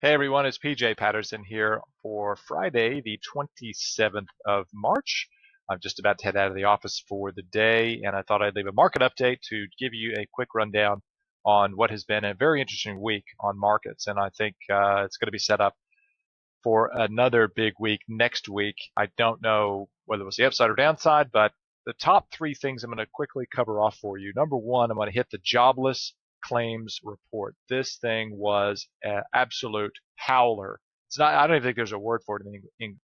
Hey everyone, it's PJ Patterson here for Friday, the 27th of March. I'm just about to head out of the office for the day, and I thought I'd leave a market update to give you a quick rundown on what has been a very interesting week on markets. And I think it's going to be set up for another big week next week. I don't know whether it was the upside or downside, but the top three things I'm going to quickly cover off for you. Number one, I'm going to hit the jobless claims report. This thing was an absolute howler. It's not. I don't even think there's a word for it in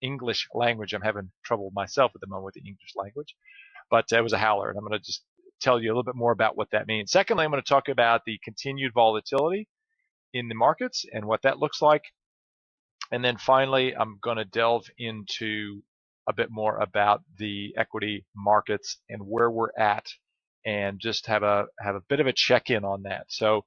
English language. I'm having trouble myself at the moment with the English language, but it was a howler, and I'm going to just tell you a little bit more about what that means. Secondly, I'm going to talk about the continued volatility in the markets and what that looks like. And then finally, I'm going to delve into a bit more about the equity markets and where we're at, and just have a bit of a check-in on that. So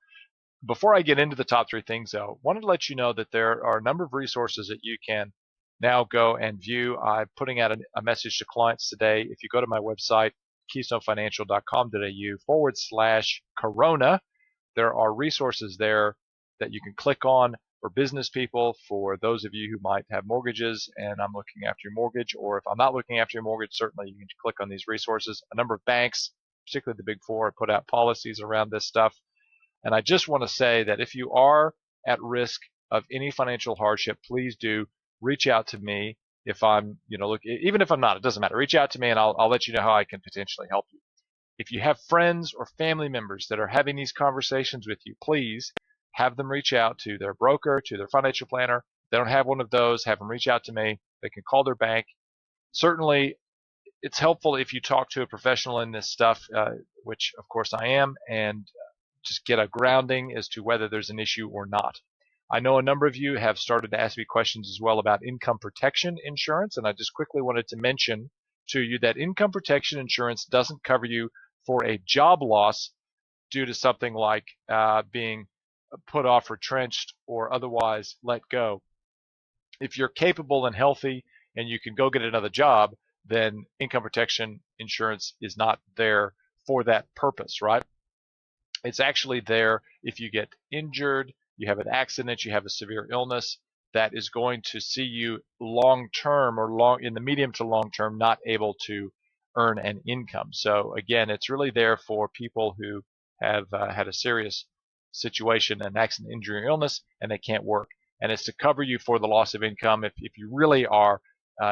before I get into the top three things, though, I wanted to let you know that there are a number of resources that you can now go and view. I'm putting out a message to clients today. If you go to my website, keystonefinancial.com.au/corona, there are resources there that you can click on for business people, for those of you who might have mortgages and I'm looking after your mortgage, or if I'm not looking after your mortgage, certainly you can click on these resources. A number of banks, particularly the big four, put out policies around this stuff. And I just want to say that if you are at risk of any financial hardship, please do reach out to me. If I'm, look, even if I'm not, it doesn't matter. Reach out to me and I'll let you know how I can potentially help you. If you have friends or family members that are having these conversations with you, please have them reach out to their broker, to their financial planner. If they don't have one of those, have them reach out to me. They can call their bank. Certainly, it's helpful if you talk to a professional in this stuff, which of course I am, and just get a grounding as to whether there's an issue or not. I know a number of you have started to ask me questions as well about income protection insurance, and I just quickly wanted to mention to you that income protection insurance doesn't cover you for a job loss due to something like being put off, retrenched, or otherwise let go. If you're capable and healthy and you can go get another job, then income protection insurance is not there for that purpose, right? It's actually there if you get injured, you have an accident, you have a severe illness that is going to see you long term, or in the medium to long term, not able to earn an income. So again, it's really there for people who have had a serious situation, an accident, injury, or illness, and they can't work. And it's to cover you for the loss of income if you really are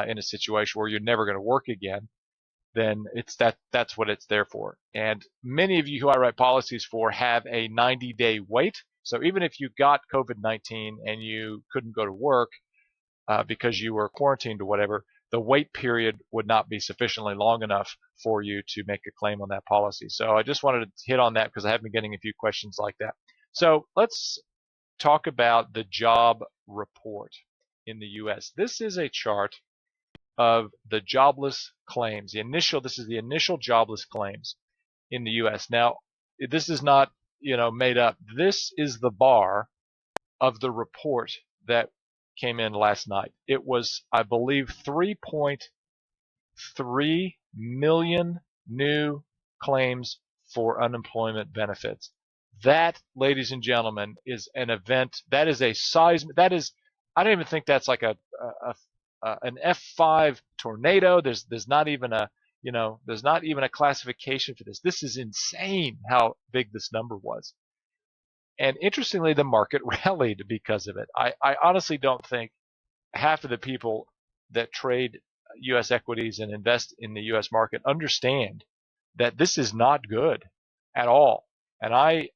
in a situation where you're never going to work again. Then that's what it's there for. And many of you who I write policies for have a 90-day wait. So even if you got COVID-19 and you couldn't go to work because you were quarantined or whatever, the wait period would not be sufficiently long enough for you to make a claim on that policy. So I just wanted to hit on that because I have been getting a few questions like that. So let's talk about the job report in the US. This is a chart of the jobless claims. This is the initial jobless claims in the US. Now, this is not, made up. This is the bar of the report that came in last night. It was, I believe, 3.3 million new claims for unemployment benefits. That, ladies and gentlemen, is an event. That is a seismic. That is, I don't even think that's like an F5 tornado. There's not even a classification for this. This is insane how big this number was. And interestingly, the market rallied because of it. I honestly don't think half of the people that trade U.S. equities and invest in the U.S. market understand that this is not good at all. And I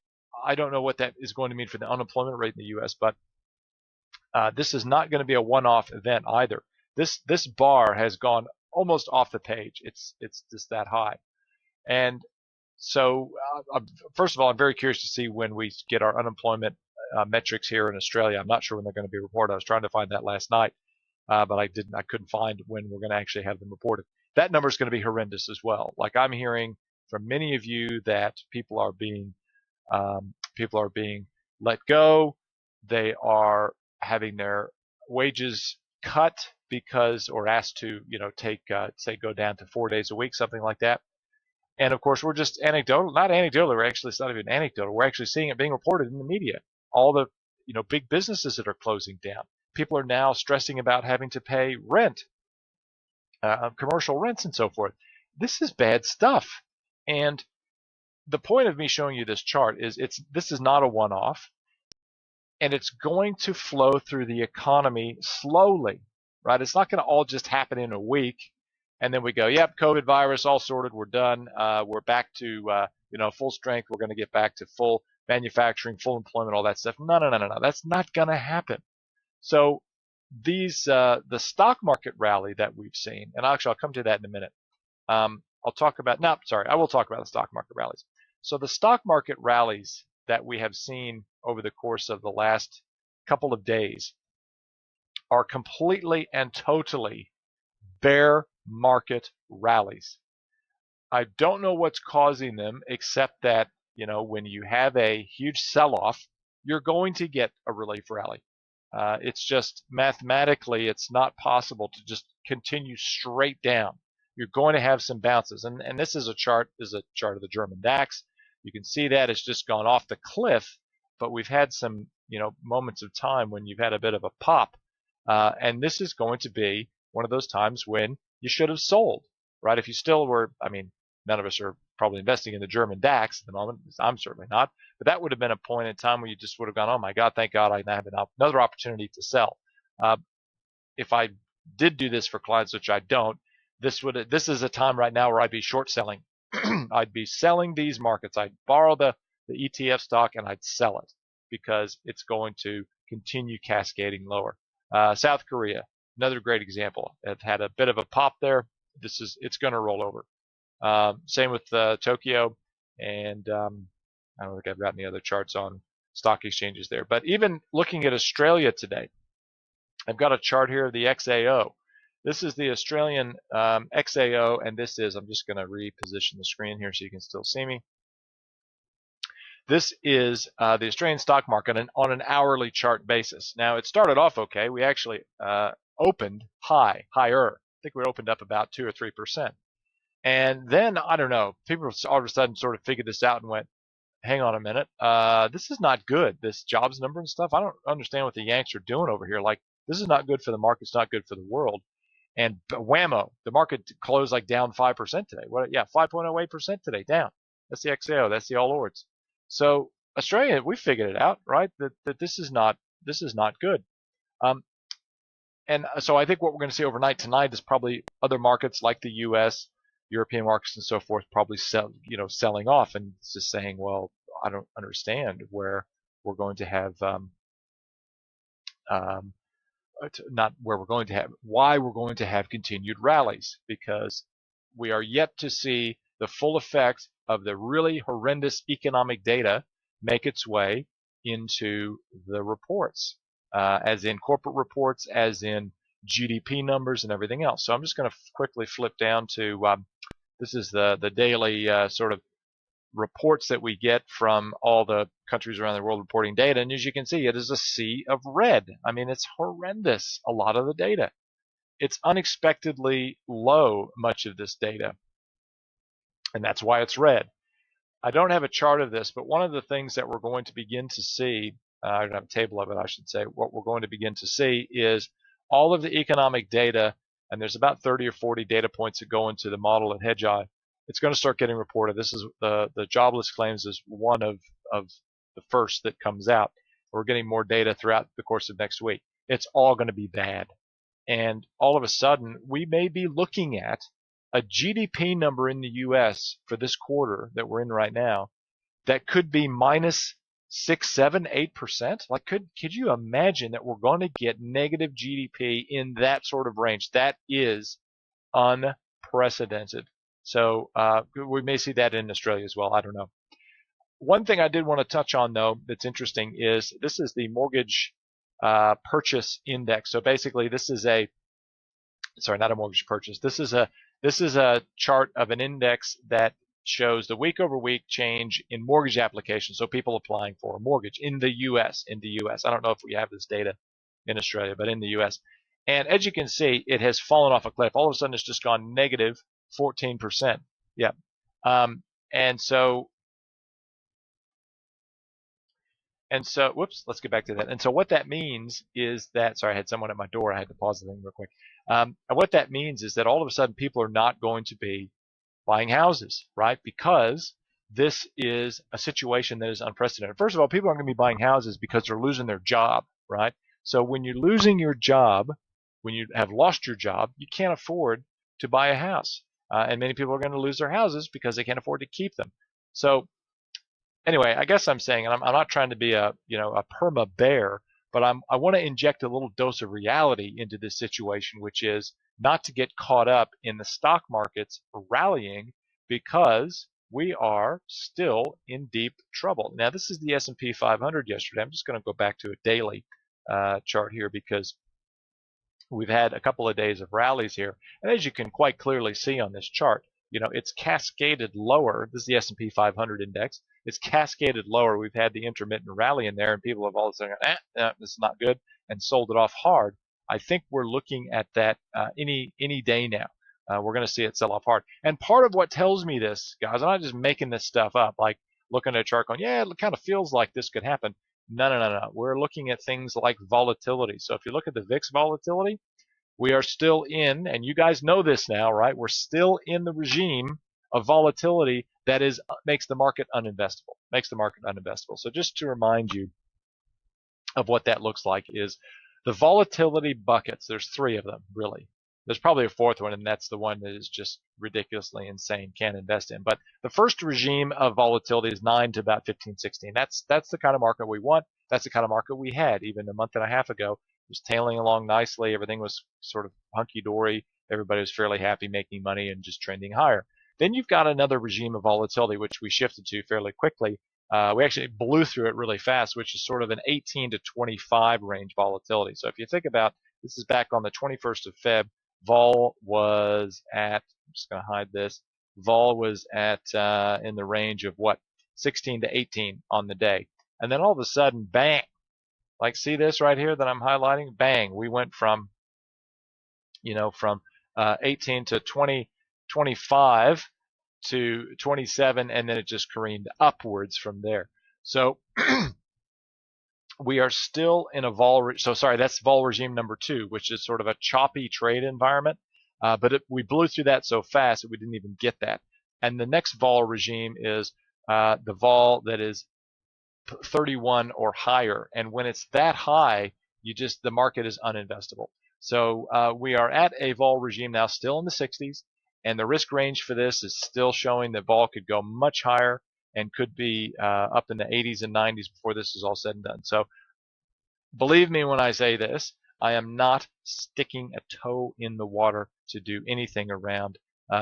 don't know what that is going to mean for the unemployment rate in the U.S., but this is not going to be a one-off event either. This bar has gone almost off the page. It's just that high. And so, first of all, I'm very curious to see when we get our unemployment metrics here in Australia. I'm not sure when they're going to be reported. I was trying to find that last night, but I couldn't find when we're going to actually have them reported. That number is going to be horrendous as well. Like, I'm hearing from many of you that people are being let go. They are having their wages cut or asked to, take, go down to 4 days a week, something like that. And of course, we're just not anecdotal. It's not even anecdotal. We're actually seeing it being reported in the media. All the big businesses that are closing down. People are now stressing about having to pay rent, commercial rents and so forth. This is bad stuff. And the point of me showing you this chart is this is not a one-off, and it's going to flow through the economy slowly, right? It's not going to all just happen in a week, and then we go, yep, COVID virus, all sorted, we're done, we're back to full strength, we're going to get back to full manufacturing, full employment, all that stuff. No, that's not going to happen. So the stock market rally that we've seen, and actually I'll come to that in a minute. I will talk about the stock market rallies. So the stock market rallies that we have seen over the course of the last couple of days are completely and totally bear market rallies. I don't know what's causing them, except that, when you have a huge sell-off, you're going to get a relief rally. It's just mathematically, it's not possible to just continue straight down. You're going to have some bounces. And this is a chart of the German DAX. You can see that it's just gone off the cliff, but we've had some, moments of time when you've had a bit of a pop. And this is going to be one of those times when you should have sold, right? If you still were, none of us are probably investing in the German DAX at the moment. I'm certainly not. But that would have been a point in time where you just would have gone, oh my God, thank God I have another opportunity to sell. If I did do this for clients, which I don't, this is a time right now where I'd be short selling. I'd be selling these markets. I'd borrow the ETF stock and I'd sell it because it's going to continue cascading lower. South Korea, another great example. It had a bit of a pop there. It's going to roll over. Same with Tokyo, and I don't think I've got any other charts on stock exchanges there. But even looking at Australia today, I've got a chart here of the XAO. This is the Australian XAO, and I'm just going to reposition the screen here so you can still see me. This is the Australian stock market on an hourly chart basis. Now, it started off okay. We actually opened higher. I think we opened up about 2 or 3%. And then, I don't know, people all of a sudden sort of figured this out and went, hang on a minute, this is not good, this jobs number and stuff. I don't understand what the Yanks are doing over here. Like, this is not good for the market. It's not good for the world. And whammo, the market closed like down 5% today. 5.08% today down. That's the XAO. That's the All Ords. So Australia, we figured it out, right? That this is not good. And so I think what we're going to see overnight tonight is probably other markets like the U.S., European markets, and so forth probably selling off and just saying, well, I don't understand where we're going to have why we're going to have continued rallies, because we are yet to see the full effect of the really horrendous economic data make its way into the reports, as in corporate reports, as in GDP numbers and everything else. So I'm just going to quickly flip down to this is the daily sort of reports that we get from all the countries around the world reporting data. And as you can see, it is a sea of red. It's horrendous, a lot of the data. It's unexpectedly low, much of this data. And that's why it's red. I don't have a chart of this, but one of the things that we're going to begin to see, I don't have a table of it, I should say, what we're going to begin to see is all of the economic data, and there's about 30 or 40 data points that go into the model at Hedgeye. It's going to start getting reported. This is the jobless claims is one of the first that comes out. We're getting more data throughout the course of next week. It's all going to be bad. And all of a sudden, we may be looking at a GDP number in the U.S. for this quarter that we're in right now that could be minus 6, 7, 8%. Like, could you imagine that we're going to get negative GDP in that sort of range? That is unprecedented. So we may see that in Australia as well. I don't know. One thing I did want to touch on, though, that's interesting is this is the mortgage purchase index. So basically, this is not a mortgage purchase. This is a chart of an index that shows the week over week change in mortgage applications. So people applying for a mortgage in the U.S. I don't know if we have this data in Australia, but in the U.S. And as you can see, it has fallen off a cliff. All of a sudden, it's just gone negative 14%. Yeah. And And so, whoops, let's get back to that. And so what that means is that, sorry, I had someone at my door. I had to pause the thing real quick. And what that means is that all of a sudden people are not going to be buying houses, right? Because this is a situation that is unprecedented. First of all, people aren't going to be buying houses because they're losing their job, right? So when you're losing your job, when you have lost your job, you can't afford to buy a house. And many people are going to lose their houses because they can't afford to keep them. So anyway, I guess I'm saying, and I'm not trying to be a a perma bear, but I want to inject a little dose of reality into this situation, which is not to get caught up in the stock markets rallying because we are still in deep trouble. Now, this is the S&P 500 yesterday. I'm just going to go back to a daily chart here because we've had a couple of days of rallies here, and as you can quite clearly see on this chart, it's cascaded lower. This is the S&P 500 index. It's cascaded lower. We've had the intermittent rally in there, and people have all of a sudden gone, this is not good, and sold it off hard. I think we're looking at that any day now. We're going to see it sell off hard. And part of what tells me this, guys, I'm not just making this stuff up, like looking at a chart going, yeah, it kind of feels like this could happen. No, no, no, no. We're looking at things like volatility. So if you look at the VIX volatility, we are still in, and you guys know this now, right? We're still in the regime of volatility that makes the market uninvestable. Makes the market uninvestable. So just to remind you of what that looks like is the volatility buckets. There's three of them, really. There's probably a fourth one, and that's the one that is just ridiculously insane, can't invest in. But the first regime of volatility is 9 to about 15, 16. That's the kind of market we want. That's the kind of market we had even a month and a half ago. It was tailing along nicely. Everything was sort of hunky-dory. Everybody was fairly happy making money and just trending higher. Then you've got another regime of volatility, which we shifted to fairly quickly. We actually blew through it really fast, which is sort of an 18 to 25 range volatility. So if you think about, this is back on the 21st of Feb, vol was at, I'm just going to hide this, vol was at in the range of what, 16 to 18 on the day. And then all of a sudden, bang, like see this right here that I'm highlighting? Bang, we went from, from 18 to 20, 25 to 27, and then it just careened upwards from there. So we are still in a vol. So sorry, that's vol regime number 2, which is sort of a choppy trade environment. But we blew through that so fast that we didn't even get that. And the next vol regime is the vol that is 31 or higher. And when it's that high, the market is uninvestable. So we are at a vol regime now, still in the 60s. And the risk range for this is still showing that vol could go much higher and could be up in the 80s and 90s before this is all said and done. So believe me when I say this, I am not sticking a toe in the water to do anything around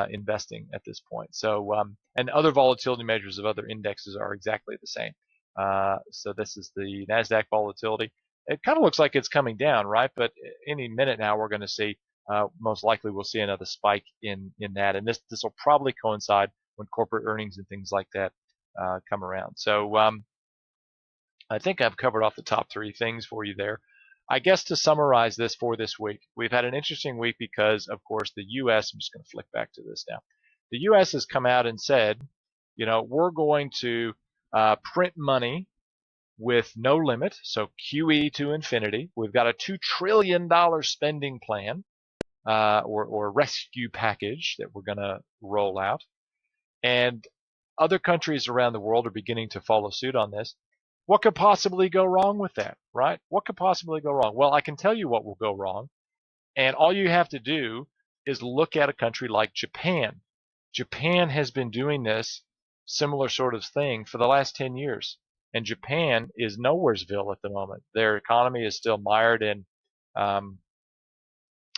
investing at this point. So and other volatility measures of other indexes are exactly the same. So this is the NASDAQ volatility. It kind of looks like it's coming down, right? But any minute now we're going to see, most likely we'll see another spike in that. And this will probably coincide when corporate earnings and things like that come around. So I think I've covered off the top 3 things for you there. I guess to summarize this for this week, we've had an interesting week because, of course, the U.S., I'm just going to flick back to this now. The U.S. has come out and said, we're going to print money with no limit, so QE to infinity. We've got a $2 trillion spending plan or rescue package that we're going to roll out. And other countries around the world are beginning to follow suit on this. What could possibly go wrong with that, right? What could possibly go wrong? Well, I can tell you what will go wrong. And all you have to do is look at a country like Japan. Japan has been doing this similar sort of thing for the last 10 years. And Japan is nowheresville at the moment. Their economy is still mired in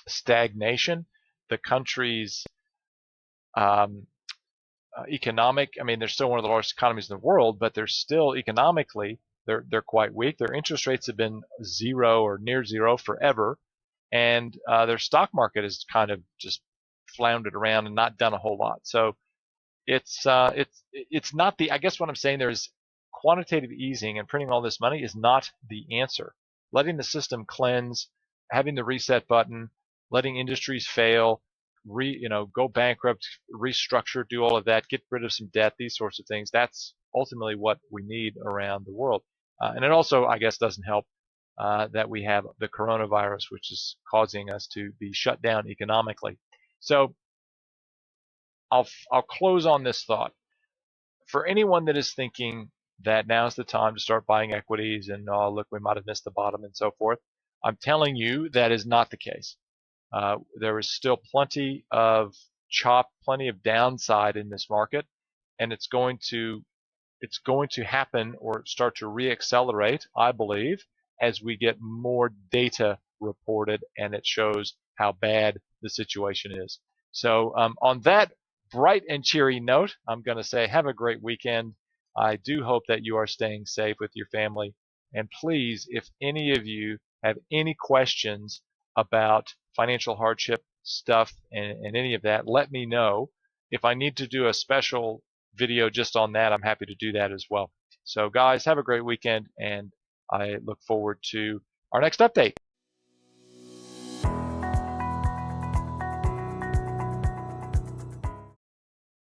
stagnation. The country's economic, I mean, they're still one of the largest economies in the world, but they're still economically, they're quite weak. Their interest rates have been 0 or near 0 forever. And their stock market has kind of just floundered around and not done a whole lot. So it's not I guess what I'm saying there is quantitative easing and printing all this money is not the answer. Letting the system cleanse, having the reset button, letting industries fail, go bankrupt, restructure, do all of that, get rid of some debt, these sorts of things. That's ultimately what we need around the world. And it also, I guess, doesn't help that we have the coronavirus, which is causing us to be shut down economically. So I'll close on this thought. For anyone that is thinking that now's the time to start buying equities and, oh, look, we might have missed the bottom and so forth, I'm telling you that is not the case. There is still plenty of plenty of downside in this market, and it's going to happen or start to reaccelerate, I believe, as we get more data reported and it shows how bad the situation is. So on that bright and cheery note, I'm going to say have a great weekend. I do hope that you are staying safe with your family. And please, if any of you have any questions about financial hardship stuff and any of that, let me know. If I need to do a special video just on that, I'm happy to do that as well. So guys, have a great weekend, and I look forward to our next update.